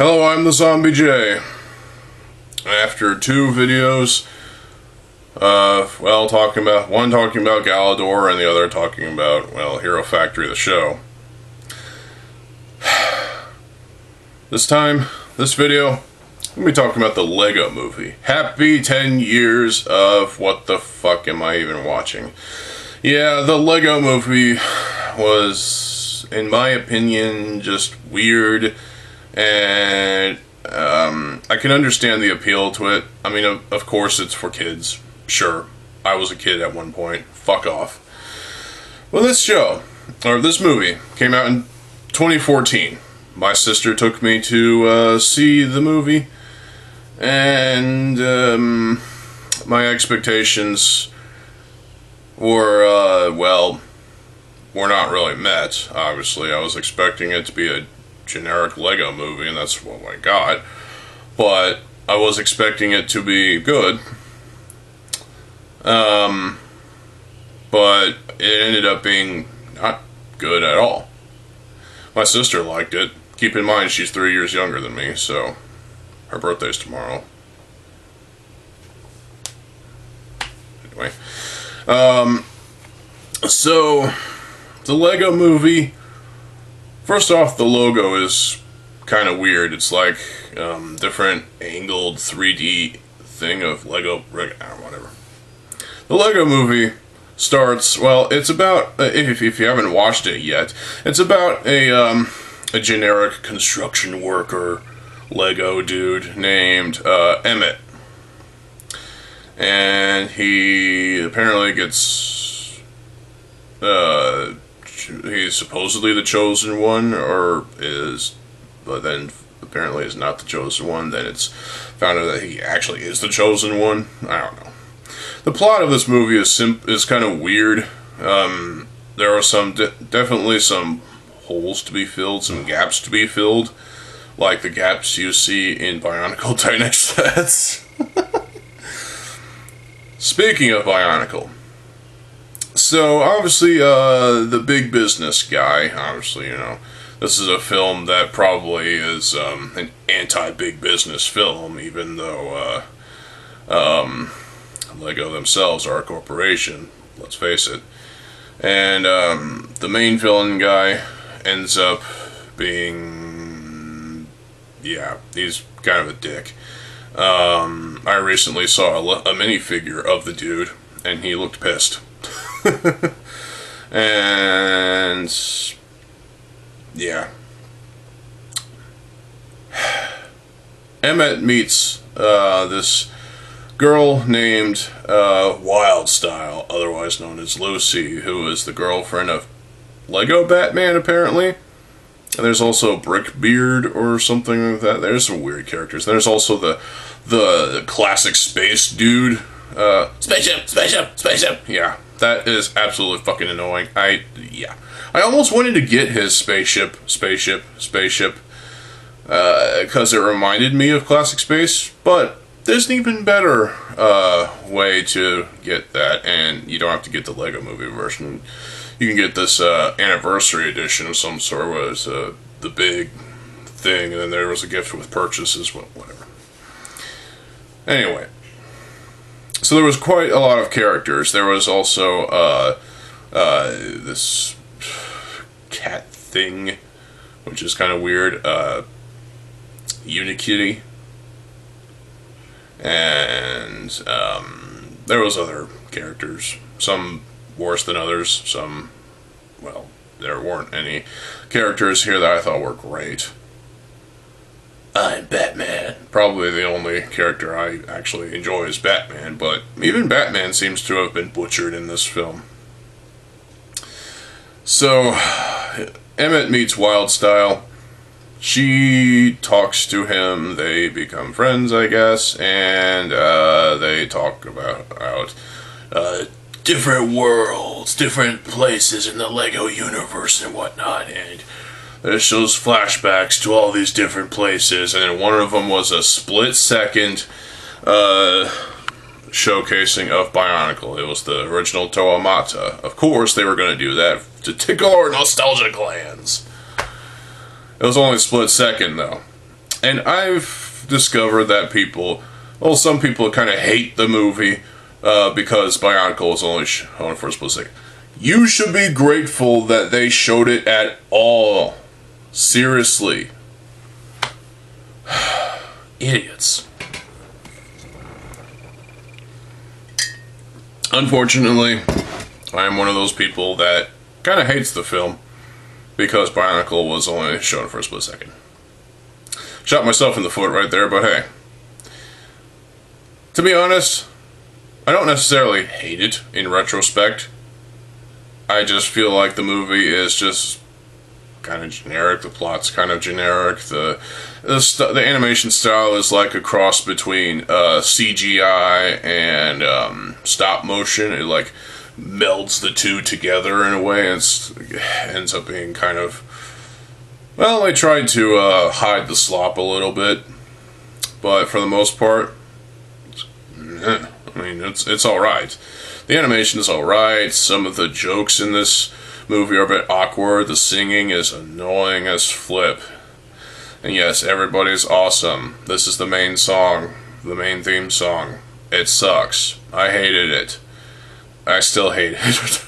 Hello, I'm TheZOMBIEJ. After two videos, talking about Galador and the other talking about, Hero Factory, the show. This video, I'm going to be talking about the Lego Movie. Happy 10 years of what the fuck am I even watching? Yeah, the Lego Movie was, in my opinion, just weird, and I can understand the appeal to it. I mean, of course it's for kids. Sure, I was a kid at one point. Fuck off. Well, this movie, came out in 2014. My sister took me to see the movie, and my expectations were not really met. Obviously, I was expecting it to be a generic Lego movie, and that's what I got. But I was expecting it to be good. But it ended up being not good at all. My sister liked it. Keep in mind, she's 3 years younger than me, so her birthday's tomorrow. Anyway. So, the Lego Movie, first off, the logo is kind of weird. It's like different angled 3D thing of Lego, whatever. The Lego Movie starts, it's about, if you haven't watched it yet, it's about a generic construction worker Lego dude named Emmett. And he apparently gets, he's supposedly the chosen one, but then apparently is not the chosen one. Then it's found out that he actually is the chosen one. I don't know. The plot of this movie is kind of weird. There are definitely some holes to be filled, some gaps to be filled, like the gaps you see in Bionicle Dynamic sets. Speaking of Bionicle, so obviously the big business guy, this is a film that probably is an anti-big business film, even though Lego themselves are a corporation, let's face it. And the main villain guy ends up being, he's kind of a dick. I recently saw a minifigure of the dude, and he looked pissed. And yeah, Emmett meets this girl named Wildstyle, otherwise known as Lucy, who is the girlfriend of Lego Batman, apparently. And there's also Brickbeard or something like that. There's some weird characters. There's also the classic space dude. Spaceship. Yeah, that is absolutely fucking annoying. I almost wanted to get his spaceship, because it reminded me of classic space, but there's an even better way to get that, and you don't have to get the Lego Movie version. You can get this anniversary edition of some sort, where it's the big thing, and then there was a gift with purchases, whatever. Anyway, so there was quite a lot of characters. There was also this cat thing, which is kind of weird, Unikitty. And there was other characters, some worse than others, some, there weren't any characters here that I thought were great. I'm Batman. Probably the only character I actually enjoy is Batman, but even Batman seems to have been butchered in this film. So, Emmett meets Wildstyle. She talks to him, they become friends, I guess, and they talk about different worlds, different places in the Lego universe and whatnot, and it shows flashbacks to all these different places, and then one of them was a split-second showcasing of Bionicle. It was the original Toamata. Of course, they were going to do that to tickle our nostalgia glands. It was only a split second, though. And I've discovered that some people kind of hate the movie because Bionicle was only shown for a split second. You should be grateful that they showed it at all. Seriously. Idiots. Unfortunately, I am one of those people that kind of hates the film because Bionicle was only shown for a split second. Shot myself in the foot right there, but hey. To be honest, I don't necessarily hate it in retrospect. I just feel like the movie is just kind of generic. The plot's kind of generic. The animation style is like a cross between CGI and stop motion. It like melds the two together in a way. It ends up being kind of, well, they tried to hide the slop a little bit, but for the most part, it's all right. The animation is all right. Some of the jokes in this movie are a bit awkward. The singing is annoying as flip. And yes, everybody's awesome. This is the main song, the main theme song. It sucks. I hated it. I still hate it.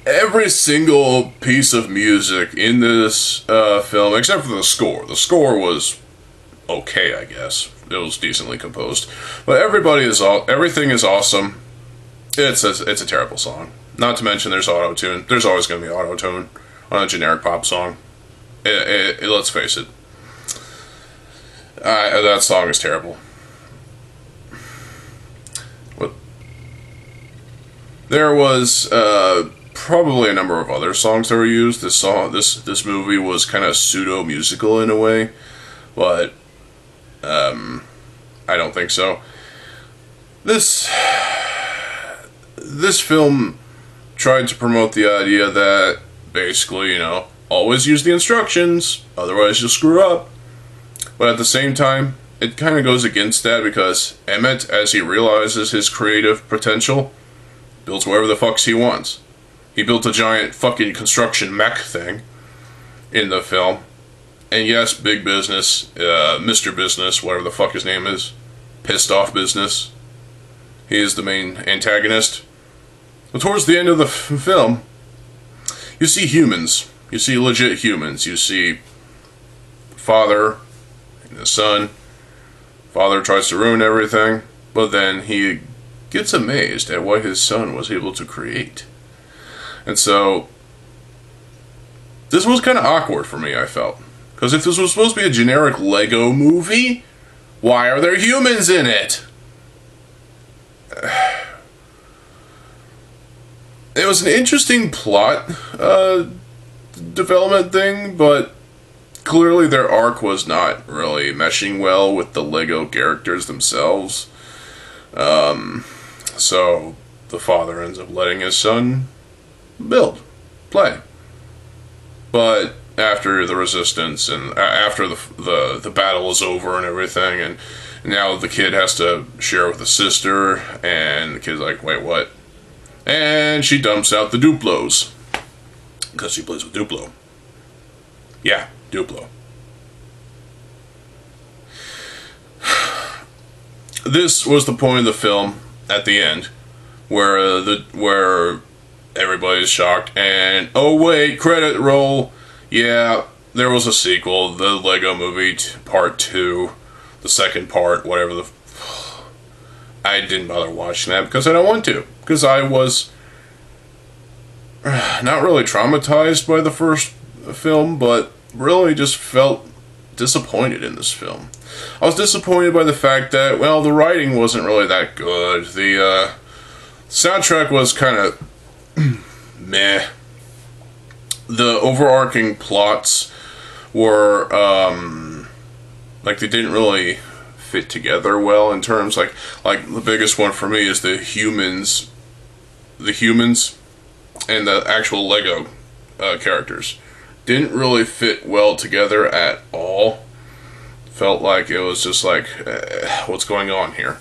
Every single piece of music in this film, except for the score. The score was okay, I guess. It was decently composed. But everything is awesome. It's a terrible song. Not to mention there's auto-tune. There's always going to be auto-tune on a generic pop song. Let's face it. That song is terrible. There was probably a number of other songs that were used. This movie was kind of pseudo-musical in a way, but I don't think so. This film tried to promote the idea that basically, always use the instructions, otherwise you'll screw up. But at the same time, it kind of goes against that because Emmett, as he realizes his creative potential, builds whatever the fucks he wants. He built a giant fucking construction mech thing in the film. And yes, Big Business, Mr. Business, whatever the fuck his name is, Pissed Off Business, he is the main antagonist. But towards the end of the film, you see humans. You see legit humans. You see father and his son. Father tries to ruin everything, but then he gets amazed at what his son was able to create. And so, this was kind of awkward for me, I felt. Because if this was supposed to be a generic Lego movie, why are there humans in it? It was an interesting plot development thing, but clearly their arc was not really meshing well with the Lego characters themselves. So the father ends up letting his son play. But after the resistance and after the battle is over and everything, and now the kid has to share with the sister, and the kid's like, wait, what? And she dumps out the Duplos. Because she plays with Duplo. Yeah, Duplo. This was the point of the film at the end, where everybody's shocked, and oh wait, credit roll. Yeah, there was a sequel, the Lego Movie Part 2, the second part, whatever I didn't bother watching that because I don't want to. Because I was not really traumatized by the first film, but really just felt disappointed in this film. I was disappointed by the fact that, well, the writing wasn't really that good. The soundtrack was kind of meh. The overarching plots were, like, they didn't really fit together well in terms, like the biggest one for me is the humans and the actual Lego characters didn't really fit well together at all. Felt like it was just like, what's going on here?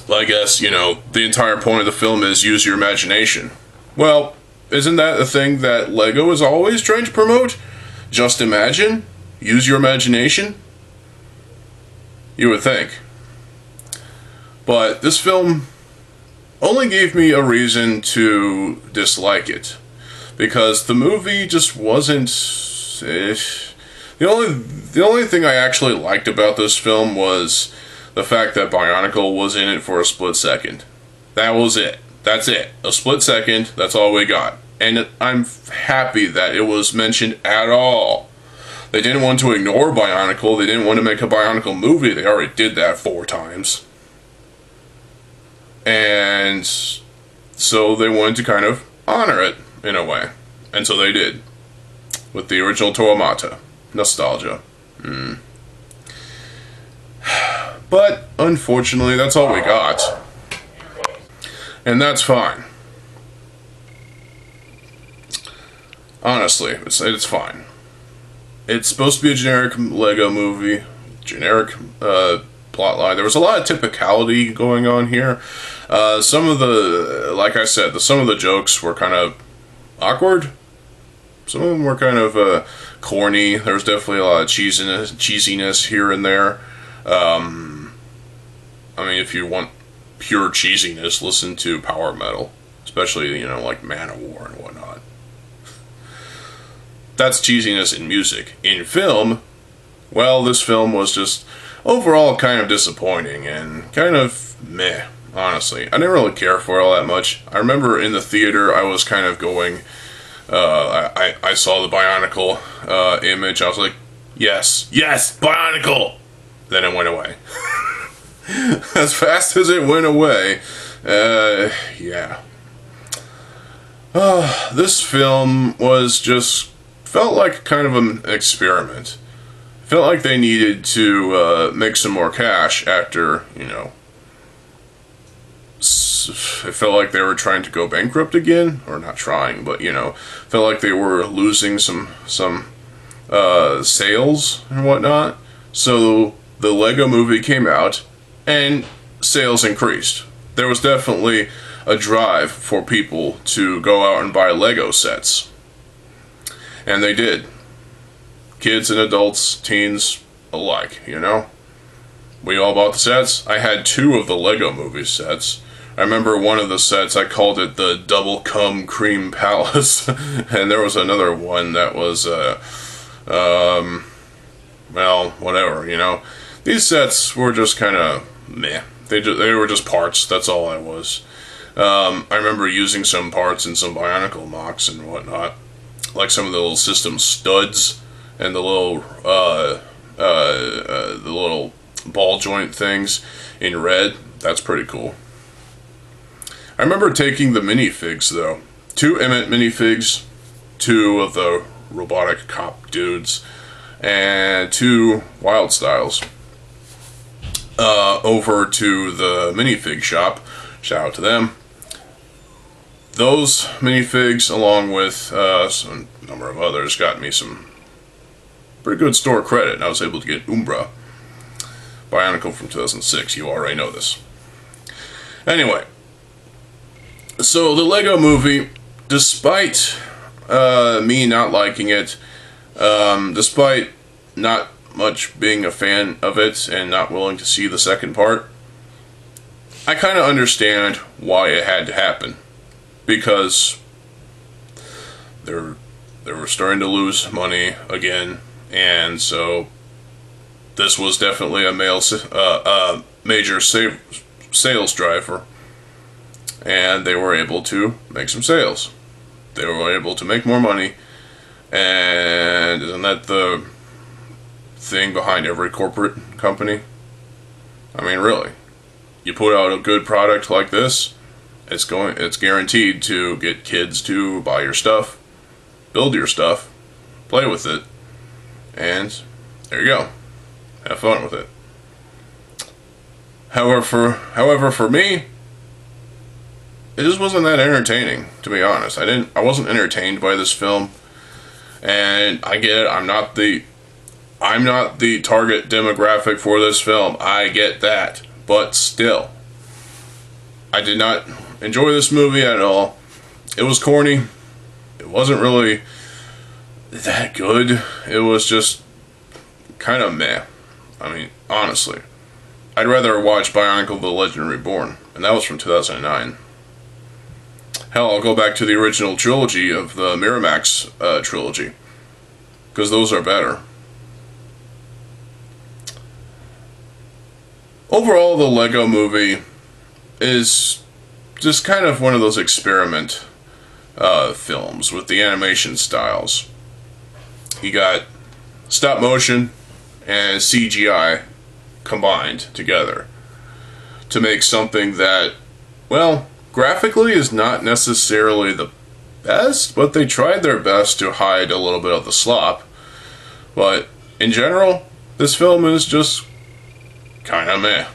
Well, I guess, the entire point of the film is use your imagination. Well, isn't that a thing that Lego is always trying to promote? Just imagine? Use your imagination? You would think. But this film only gave me a reason to dislike it. Because the movie just wasn't... The only thing I actually liked about this film was the fact that Bionicle was in it for a split second. That was it. That's it. A split second, that's all we got. And I'm happy that it was mentioned at all. They didn't want to ignore Bionicle. They didn't want to make a Bionicle movie. They already did that 4 times. And so they wanted to kind of honor it in a way. And so they did. With the original TheZOMBIEJ. Nostalgia. But, unfortunately, that's all we got. And that's fine. Honestly, it's fine. It's supposed to be a generic Lego movie. Generic plotline. There was a lot of typicality going on here. Some of the, like I said, some of the jokes were kind of awkward. Some of them were kind of corny. There was definitely a lot of cheesiness here and there. I mean, if you want pure cheesiness, listen to power metal. Especially, you know, like Manowar and whatnot. That's cheesiness in music. In film, well, this film was just overall kind of disappointing and kind of meh, honestly. I didn't really care for it all that much. I remember in the theater, I was kind of going... I saw the Bionicle image. I was like, yes, Bionicle! Then it went away. As fast as it went away, yeah. This film was just, felt like kind of an experiment. Felt like they needed to make some more cash after, you know, it felt like they were trying to go bankrupt again, or not trying, but, you know, felt like they were losing some sales and whatnot. So the Lego movie came out, and sales increased. There was definitely a drive for people to go out and buy Lego sets. And they did. Kids and adults, teens alike, you know? We all bought the sets. I had 2 of the Lego movie sets. I remember one of the sets, I called it the Double Cum Cream Palace. And there was another one that was, well, whatever, you know. These sets were just kind of meh. They were just parts, that's all I was. I remember using some parts in some Bionicle mocks and whatnot. Like some of the little system studs and the little ball joint things in red. That's pretty cool. I remember taking the minifigs, though. 2 Emmett minifigs, 2 of the robotic cop dudes, and 2 Wild Styles. Over to the minifig shop. Shout out to them. Those minifigs, along with some number of others, got me some pretty good store credit, and I was able to get Umbra. Bionicle from 2006, you already know this. Anyway, so the Lego movie, despite me not liking it, despite not much being a fan of it and not willing to see the second part, I kind of understand why it had to happen. Because they were starting to lose money again, and so this was definitely a major sales driver, and they were able to make some sales. They were able to make more money, and isn't that the thing behind every corporate company? I mean, really, you put out a good product like this, it's guaranteed to get kids to buy your stuff, build your stuff, play with it, and there you go. Have fun with it. However, for me, it just wasn't that entertaining, to be honest. I wasn't entertained by this film, and I get it. I'm not the target demographic for this film. I get that, but still, I did not enjoy this movie at all. It was corny. It wasn't really that good. It was just kind of meh. I mean, honestly. I'd rather watch Bionicle the Legend Reborn, and that was from 2009. Hell, I'll go back to the original trilogy of the Miramax trilogy, because those are better. Overall, the Lego Movie is just kind of one of those experiment films with the animation styles. You got stop motion and CGI combined together to make something that, well, graphically is not necessarily the best, but they tried their best to hide a little bit of the slop. But in general, this film is just kind of meh.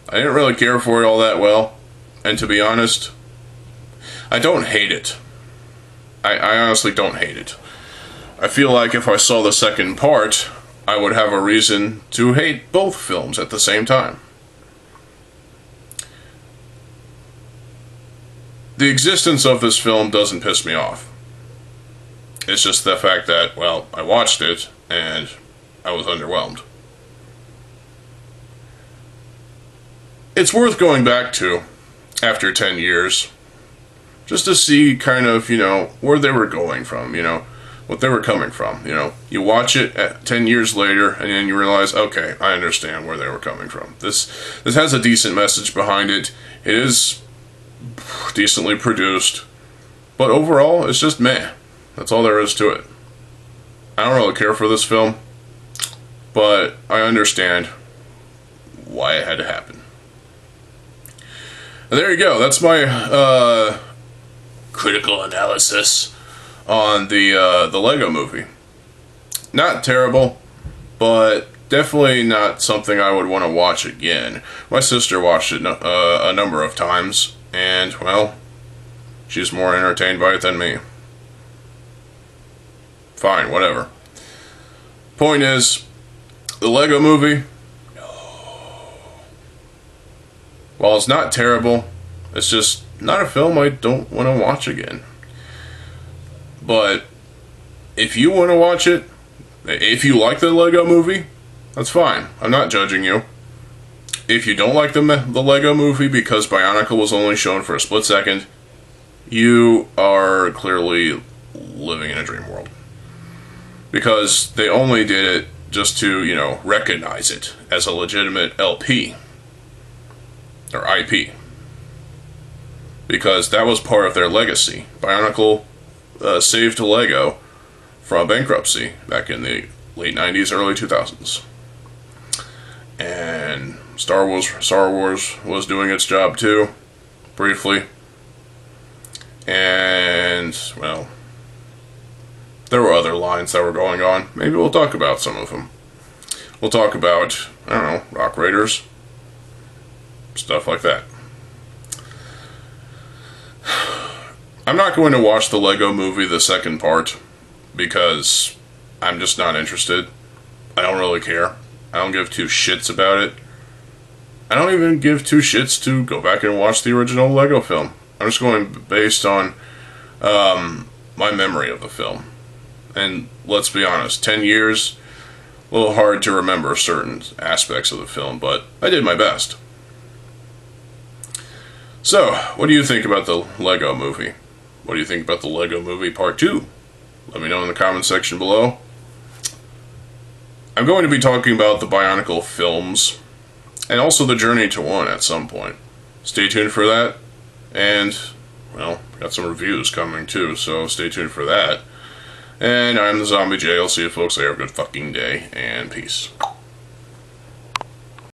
I didn't really care for it all that well, and to be honest, I don't hate it. I honestly don't hate it. I feel like if I saw the second part, I would have a reason to hate both films at the same time. The existence of this film doesn't piss me off. It's just the fact that, well, I watched it and I was underwhelmed. It's worth going back to after 10 years just to see kind of, where they were going from, what they were coming from, You watch it at 10 years later, and then you realize, okay, I understand where they were coming from. This has a decent message behind it. It is decently produced, but overall, it's just meh. That's all there is to it. I don't really care for this film, but I understand why it had to happen. And there you go. That's my critical analysis on the Lego Movie. Not terrible, but definitely not something I would want to watch again. My sister watched it a number of times, and, well, she's more entertained by it than me. Fine, whatever. Point is, the Lego Movie, while it's not terrible, it's just not a film I don't want to watch again. But if you want to watch it, if you like the Lego Movie, that's fine. I'm not judging you. If you don't like the Lego Movie because Bionicle was only shown for a split second, you are clearly living in a dream world. Because they only did it just to, recognize it as a legitimate LP. Or IP. Because that was part of their legacy. Bionicle saved Lego from bankruptcy back in the late 90s, early 2000s. And Star Wars was doing its job too, briefly. And, well, there were other lines that were going on. Maybe we'll talk about some of them. We'll talk about, I don't know, Rock Raiders. Stuff like that. I'm not going to watch the Lego Movie, the second part, because I'm just not interested. I don't really care. I don't give two shits about it. I don't even give two shits to go back and watch the original Lego film. I'm just going based on my memory of the film. And let's be honest, 10 years, a little hard to remember certain aspects of the film, but I did my best. So, what do you think about the Lego Movie? What do you think about the Lego Movie Part 2? Let me know in the comment section below. I'm going to be talking about the Bionicle films, and also the Journey to One at some point. Stay tuned for that, and, well, got some reviews coming too, so stay tuned for that. And I'm TheZOMBIEJ. I'll see you folks there. Have a good fucking day, and peace.